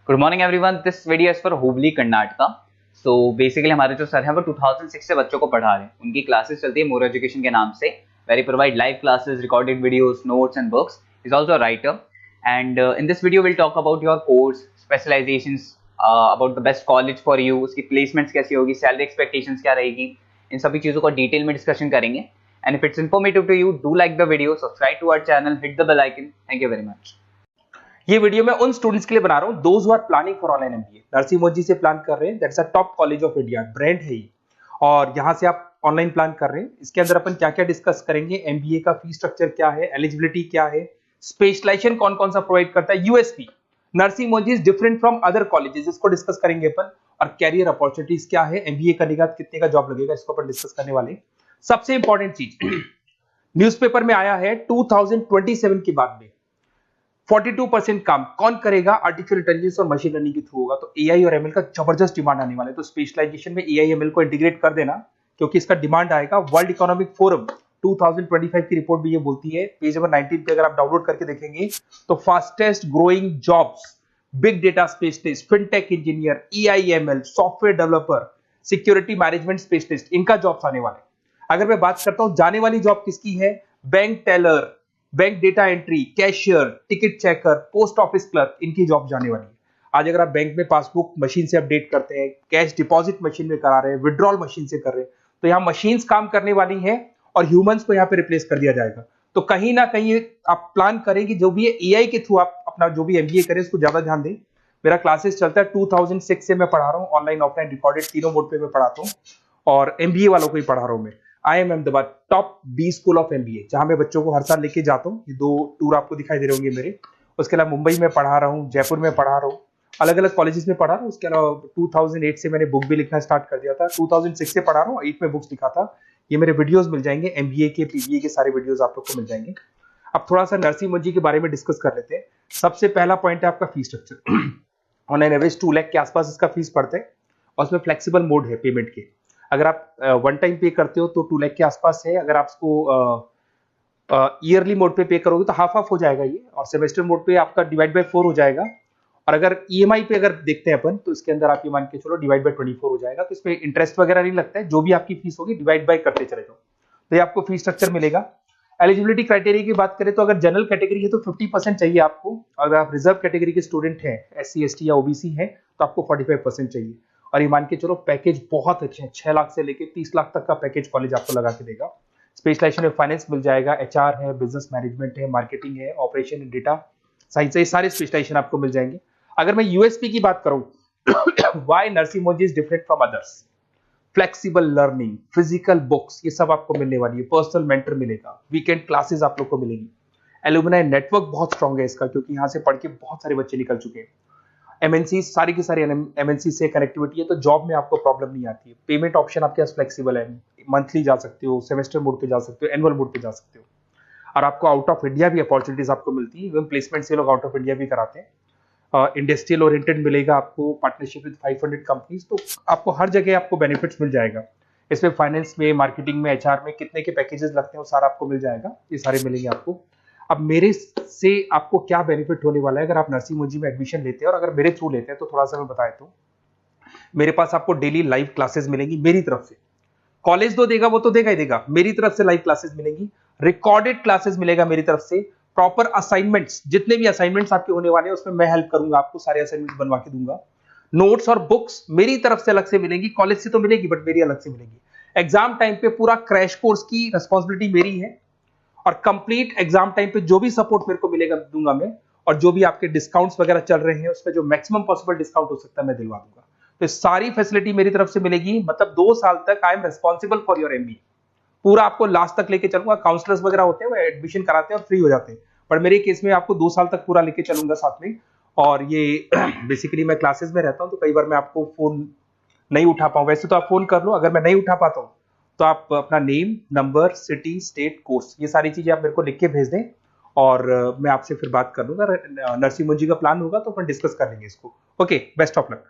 Good morning everyone, this video is for Hubli Karnataka. So basically हमारे जो sir हैं वो 2006 से बच्चों को पढ़ा रहे हैं। उनकी क्लासेस चलती है मोर एजुकेशन के नाम से, very provide live classes, recorded videos, notes and books. Is also a writer and in this video will talk about your course, specialisations, about the best college for you, उसकी placements कैसी होगी, salary expectations क्या रहेगी, इन सभी चीज़ों को detail में discussion करेंगे। And if it's informative to you, do like the video, subscribe to our channel, hit the bell icon. Thank you very much. ये वीडियो मैं उन स्टूडेंट्स के लिए बना रहा हूं those who are planning for online MBA. Narsee Monjee से plan कर रहे हैं, that's a top college of India, brand है ये, और यहां से आप ऑनलाइन प्लान कर रहे हैं। इसके अंदर अपन क्या क्या डिस्कस करेंगे, एमबीए का फी स्ट्रक्चर क्या है, एलिजिबिलिटी क्या है, स्पेशलाइजेशन कौन कौन सा प्रोवाइड करता है, USP Narsee Monjee is different from other colleges, इसको डिस्कस करेंगे अपन। और कैरियर अपॉर्चुनिटीज क्या है, एमबीए करने के बाद कितने का जॉब लगेगा, इसको अपन डिस्कस करने वाले हैं। सबसे इंपॉर्टेंट चीज न्यूज़पेपर में आया है 2027 के बाद में 42% काम कौन करेगा, आर्टिफिशियल इंटेलिजेंस और मशीन लर्निंग के थ्रू होगा। तो एआई और एमएल का जबरदस्त डिमांड आने वाला है, तो स्पेशलाइजेशन में एआई एमएल को इंटीग्रेट कर देना, क्योंकि इसका डिमांड आएगा। वर्ल्ड इकोनॉमिक फोरम 2025 की रिपोर्ट भी ये बोलती है, पेज नंबर 19 पे अगर आप डाउनलोड करके देखेंगे तो fastest growing jobs, big data specialist, fintech engineer, AIML, software developer, security management specialist, इनका जॉब्स आने वाले। अगर मैं बात करता हूं जाने वाली जॉब किसकी है, bank teller, bank data entry, cashier, ticket checker, post office clerk, इनकी जॉब जाने वाली है। आज अगर आप बैंक में पासबुक मशीन से अपडेट करते हैं, कैश डिपॉजिट मशीन में करा रहे हैं, विड्रॉल मशीन से कर रहे हैं, तो यहाँ मशीन्स काम करने वाली हैं और ह्यूमंस को यहाँ पे रिप्लेस कर दिया जाएगा। तो कहीं ना कहीं आप प्लान करें कि जो भी एआई के थ्रू आप अपना जो भी एमबीए करें उसको ज्यादा ध्यान दें। मेरा क्लासेस चलता है 2006 से मैं पढ़ा रहा हूँ, ऑनलाइन ऑफलाइन रिकॉर्डेड तीनों मोड पे मैं पढ़ाता हूँ, और एमबीए वालों को ही पढ़ा रहा हूँ मैं। I am Ahmedabad top B school of MBA, जहां मैं बच्चों को हर साल लेके जाता हूँ। ये 2 टूर आपको दिखाई दे रहे होंगे मेरे। उसके अलावा मुंबई में पढ़ा रहा हूँ, जयपुर में पढ़ा रहा हूँ, अलग अलग कॉलेजेस में पढ़ा रहा हूँ। उसके अलावा 2008 से मैंने बुक भी लिखना स्टार्ट कर दिया था, 2006 से पढ़ा रहा हूँ, 8 में बुक्स लिखा था। ये मेरे वीडियोज मिल जाएंगे, एमबीए के, पीबीए के सारे वीडियोज आप लोग को मिल जाएंगे। अब थोड़ा सा नरसिंह मोदी के बारे में डिस्कस कर लेते हैं। सबसे पहला पॉइंट है आपका fees structure. Online average 2 lakh के आसपास इसका फीस पड़ता है, और उसमें फ्लेक्सिबल मोड है पेमेंट के। अगर आप वन टाइम पे करते हो तो 2 लाख के आसपास है। अगर आप इसको ईयरली मोड पे करोगे तो हाफ हाफ हो जाएगा ये, और सेमेस्टर मोड पे आपका डिवाइड बाय 4 हो जाएगा। और अगर ईएमआई पे अगर देखते हैं अपन, तो इसके अंदर आप ये मान के चलो डिवाइड बाय 24 हो जाएगा। तो इसमें इंटरेस्ट वगैरह नहीं लगता है, जो भी आपकी फीस होगी डिवाइड बाय करते चले जाओ, तो ये आपको फीस स्ट्रक्चर मिलेगा। एलिजिबिलिटी क्राइटेरिया की बात करें तो अगर जनरल कैटेगरी है तो 50% चाहिए आपको। अगर आप रिजर्व कैटेगरी के स्टूडेंट हैं, एससी एसटी या ओबीसी हैं, तो आपको 45% चाहिए। और ये मान के चलो पैकेज बहुत अच्छे हैं, 6 लाख से लेके 30 लाख तक का पैकेज कॉलेज आपको लगा के देगा। स्पेशलाइजेशन में फाइनेंस मिल जाएगा, एचआर है, बिजनेस मैनेजमेंट है, मार्केटिंग है, ऑपरेशन एंड डेटा साइंस है, सारे स्पेशलाइजेशन आपको मिल जाएंगे। अगर मैं यूएसपी की बात करूं, why Narsee Monjee is different from others, flexible learning, physical books, ये सब आपको मिलने वाली है। पर्सनल मेंटर मिलेगा, वीकेंड क्लासेस आप लोग को मिलेंगी। एलुमनाई नेटवर्क बहुत स्ट्रॉन्ग है इसका, क्योंकि यहाँ से पढ़ के बहुत सारे बच्चे निकल चुके हैं। एमएनसी, सारी की सारी एमएनसी से कनेक्टिविटी है, तो जॉब में आपको प्रॉब्लम नहीं आती है। पेमेंट ऑप्शन आपके पास फ्लेक्सिबल है, मंथली जा सकते हो, सेमेस्टर मोड पे जा सकते हो, एनुअल मोड पे जा सकते हो। और आपको आउट ऑफ इंडिया भी अपॉर्चुनिटीज आपको मिलती है, इवन प्लेसमेंट से लोग आउट ऑफ इंडिया भी कराते हैं। इंडस्ट्रियल ओरिएंटेड मिलेगा आपको, पार्टनरशिप विद 500 कंपनीज, तो आपको हर जगह आपको बेनिफिट्स मिल जाएगा। इसमें फाइनेंस में, मार्केटिंग में, एचआर में कितने के पैकेजेस लगते हैं वो सारा आपको मिल जाएगा, ये सारे मिलेंगे आपको। अब मेरे से आपको क्या बेनिफिट होने वाला है अगर आप नरसिंह मोदी में एडमिशन लेते हैं, और अगर मेरे थ्रू लेते हैं, तो थोड़ा सा मैं बताया तो मेरे पास आपको डेली लाइव क्लासेस मिलेंगी मेरी तरफ से। कॉलेज तो देगा, वो तो देगा ही देगा, मेरी तरफ से लाइव क्लासेस मिलेंगी, रिकॉर्डेड क्लासेस मिलेगा मेरी तरफ से, प्रॉपर असाइनमेंट्स, जितने भी असाइनमेंट्स आपके होने वाले हैं उसमें मैं हेल्प करूंगा, आपको सारे असाइनमेंट्स बनवा के दूंगा। नोट्स और बुक्स मेरी तरफ से अलग से मिलेंगी, कॉलेज से तो मिलेगी बट मेरी अलग से मिलेगी। एग्जाम टाइम पे पूरा क्रैश कोर्स की रिस्पॉन्सिबिलिटी मेरी है, और कंप्लीट एग्जाम टाइम पे जो भी सपोर्ट मेरे को मिलेगा दूंगा मैं, और जो भी आपके डिस्काउंट्स वगैरह चल रहे हैं उसमें जो मैक्सिमम पॉसिबल डिस्काउंट हो सकता है मैं दिलवा दूंगा। तो सारी फैसिलिटी मेरी तरफ से मिलेगी, मतलब 2 साल तक I am responsible for your MB, पूरा आपको लास्ट तक लेके चलूंगा। काउंसलर्स वगैरह होते हैं वो एडमिशन कराते हैं और फ्री हो जाते हैं, पर मेरे केस में आपको 2 साल तक पूरा लेके चलूंगा साथ में। और ये बेसिकली मैं क्लासेस में रहता हूं, तो कई बार मैं आपको फोन नहीं उठा पाऊं, वैसे तो आप फोन कर लो, अगर मैं नहीं उठा पाता हूं तो आप अपना name, number, city, state, course, ये सारी चीजें आप मेरे को लिख के भेज दें, और मैं आपसे फिर बात कर लूंगा। नरसिंह मोदी का प्लान होगा तो अपन डिस्कस कर लेंगे इसको। Okay, best of luck.